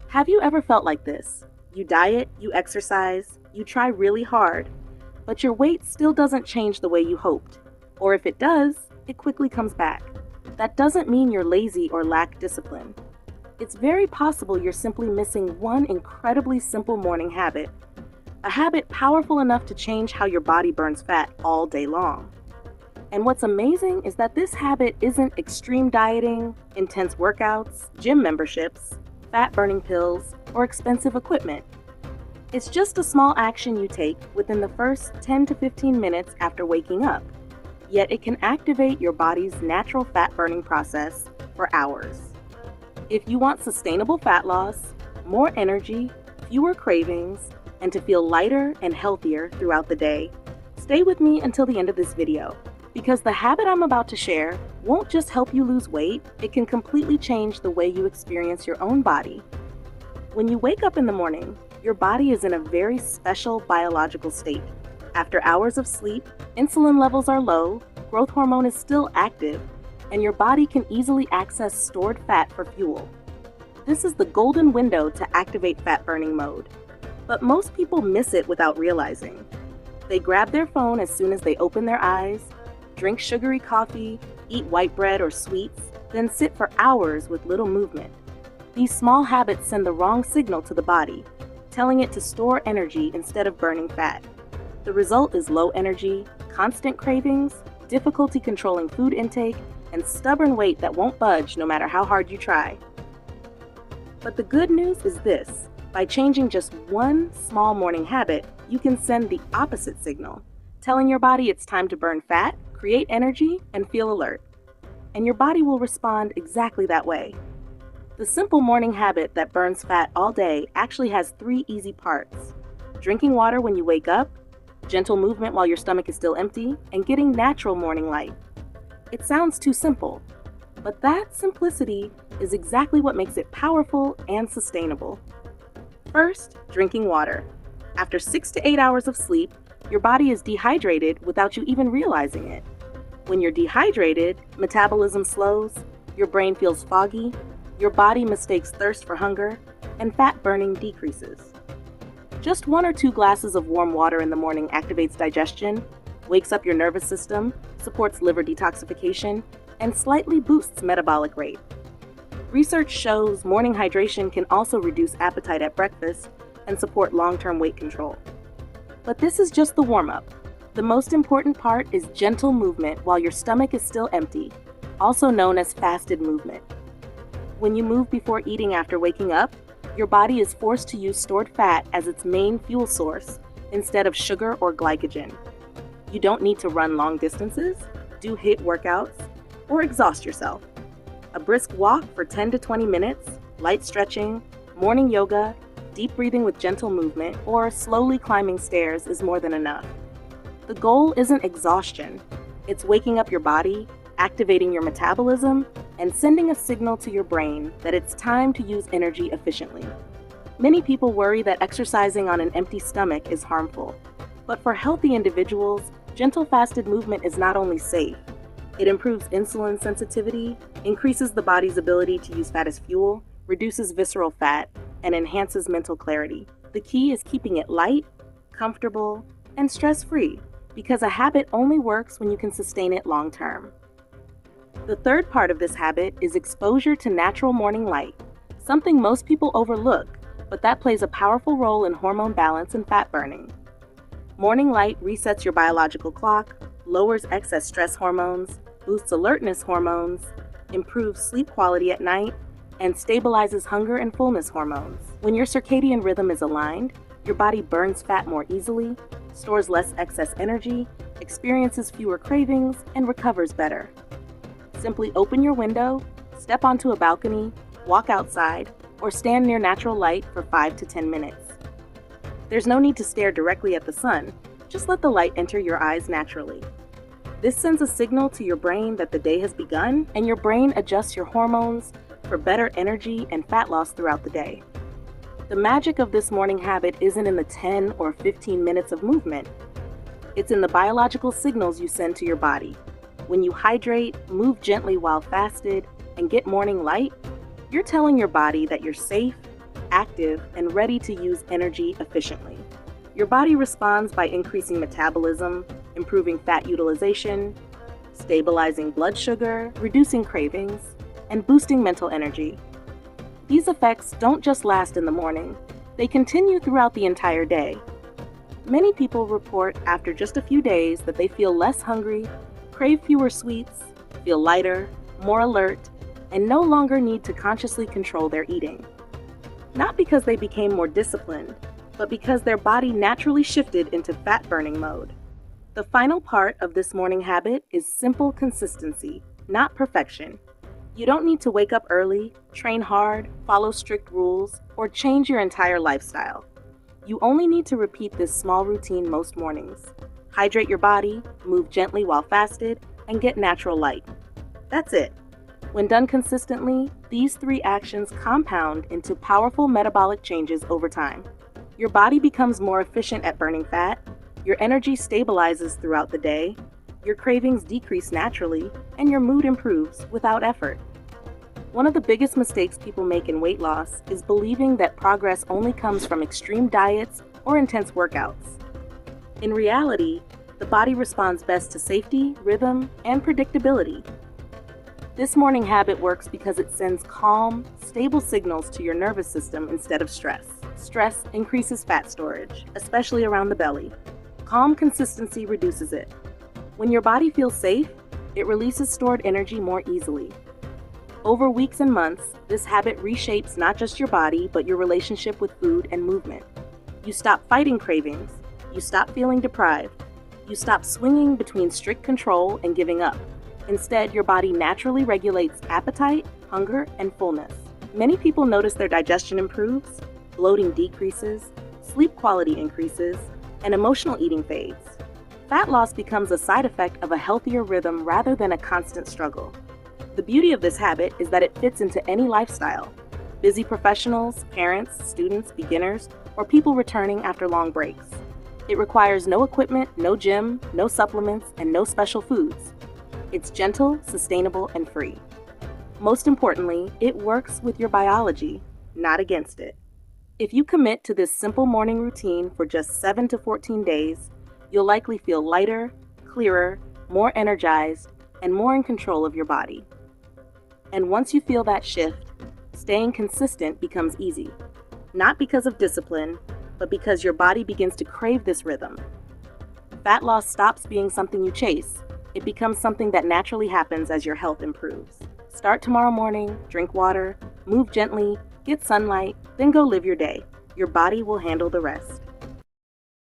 Have you ever felt like this? You diet, you exercise, you try really hard, but your weight still doesn't change the way you hoped. Or if it does, it quickly comes back. That doesn't mean you're lazy or lack discipline. It's very possible you're simply missing one incredibly simple morning habit, a habit powerful enough to change how your body burns fat all day long. And what's amazing is that this habit isn't extreme dieting, intense workouts, gym memberships, fat-burning pills, or expensive equipment. It's just a small action you take within the first 10 to 15 minutes after waking up, yet it can activate your body's natural fat-burning process for hours. If you want sustainable fat loss, more energy, fewer cravings, and to feel lighter and healthier throughout the day, stay with me until the end of this video, because the habit I'm about to share won't just help you lose weight, it can completely change the way you experience your own body. When you wake up in the morning, your body is in a very special biological state. After hours of sleep, insulin levels are low, growth hormone is still active, and your body can easily access stored fat for fuel. This is the golden window to activate fat-burning mode. But most people miss it without realizing. They grab their phone as soon as they open their eyes, drink sugary coffee, eat white bread or sweets, then sit for hours with little movement. These small habits send the wrong signal to the body, telling it to store energy instead of burning fat. The result is low energy, constant cravings, difficulty controlling food intake, and stubborn weight that won't budge no matter how hard you try. But the good news is this: by changing just one small morning habit, you can send the opposite signal, telling your body it's time to burn fat, create energy, and feel alert. And your body will respond exactly that way. The simple morning habit that burns fat all day actually has 3 easy parts: drinking water when you wake up, gentle movement while your stomach is still empty, and getting natural morning light. It sounds too simple, but that simplicity is exactly what makes it powerful and sustainable. First, drinking water. After 6 to 8 hours of sleep, your body is dehydrated without you even realizing it. When you're dehydrated, metabolism slows, your brain feels foggy, your body mistakes thirst for hunger, and fat burning decreases. Just 1 or 2 glasses of warm water in the morning activates digestion, wakes up your nervous system, supports liver detoxification, and slightly boosts metabolic rate. Research shows morning hydration can also reduce appetite at breakfast and support long-term weight control. But this is just the warm-up. The most important part is gentle movement while your stomach is still empty, also known as fasted movement. When you move before eating after waking up, your body is forced to use stored fat as its main fuel source instead of sugar or glycogen. You don't need to run long distances, do HIIT workouts, or exhaust yourself. A brisk walk for 10 to 20 minutes, light stretching, morning yoga, deep breathing with gentle movement, or slowly climbing stairs is more than enough. The goal isn't exhaustion. It's waking up your body, activating your metabolism, and sending a signal to your brain that it's time to use energy efficiently. Many people worry that exercising on an empty stomach is harmful, but for healthy individuals, gentle fasted movement is not only safe, it improves insulin sensitivity, increases the body's ability to use fat as fuel, reduces visceral fat, and enhances mental clarity. The key is keeping it light, comfortable, and stress-free, because a habit only works when you can sustain it long-term. The third part of this habit is exposure to natural morning light, something most people overlook, but that plays a powerful role in hormone balance and fat burning. Morning light resets your biological clock, lowers excess stress hormones, boosts alertness hormones, improves sleep quality at night, and stabilizes hunger and fullness hormones. When your circadian rhythm is aligned, your body burns fat more easily, stores less excess energy, experiences fewer cravings, and recovers better. Simply open your window, step onto a balcony, walk outside, or stand near natural light for 5 to 10 minutes. There's no need to stare directly at the sun, just let the light enter your eyes naturally. This sends a signal to your brain that the day has begun, and your brain adjusts your hormones for better energy and fat loss throughout the day. The magic of this morning habit isn't in the 10 or 15 minutes of movement. It's in the biological signals you send to your body. When you hydrate, move gently while fasted, and get morning light, you're telling your body that you're safe, active, and ready to use energy efficiently. Your body responds by increasing metabolism, improving fat utilization, stabilizing blood sugar, reducing cravings, and boosting mental energy. These effects don't just last in the morning, they continue throughout the entire day. Many people report after just a few days that they feel less hungry, crave fewer sweets, feel lighter, more alert, and no longer need to consciously control their eating. Not because they became more disciplined, but because their body naturally shifted into fat-burning mode. The final part of this morning habit is simple consistency, not perfection. You don't need to wake up early, train hard, follow strict rules, or change your entire lifestyle. You only need to repeat this small routine most mornings. Hydrate your body, move gently while fasted, and get natural light. That's it. When done consistently, these 3 actions compound into powerful metabolic changes over time. Your body becomes more efficient at burning fat, your energy stabilizes throughout the day, your cravings decrease naturally, and your mood improves without effort. One of the biggest mistakes people make in weight loss is believing that progress only comes from extreme diets or intense workouts. In reality, the body responds best to safety, rhythm, and predictability. This morning habit works because it sends calm, stable signals to your nervous system instead of stress. Stress increases fat storage, especially around the belly. Calm consistency reduces it. When your body feels safe, it releases stored energy more easily. Over weeks and months, this habit reshapes not just your body, but your relationship with food and movement. You stop fighting cravings. You stop feeling deprived. You stop swinging between strict control and giving up. Instead, your body naturally regulates appetite, hunger, and fullness. Many people notice their digestion improves, bloating decreases, sleep quality increases, and emotional eating fades. Fat loss becomes a side effect of a healthier rhythm rather than a constant struggle. The beauty of this habit is that it fits into any lifestyle. Busy professionals, parents, students, beginners, or people returning after long breaks. It requires no equipment, no gym, no supplements, and no special foods. It's gentle, sustainable, and free. Most importantly, it works with your biology, not against it. If you commit to this simple morning routine for just 7 to 14 days, you'll likely feel lighter, clearer, more energized, and more in control of your body. And once you feel that shift, staying consistent becomes easy. Not because of discipline, but because your body begins to crave this rhythm. Fat loss stops being something you chase. It becomes something that naturally happens as your health improves. Start tomorrow morning, drink water, move gently, get sunlight, then go live your day. Your body will handle the rest.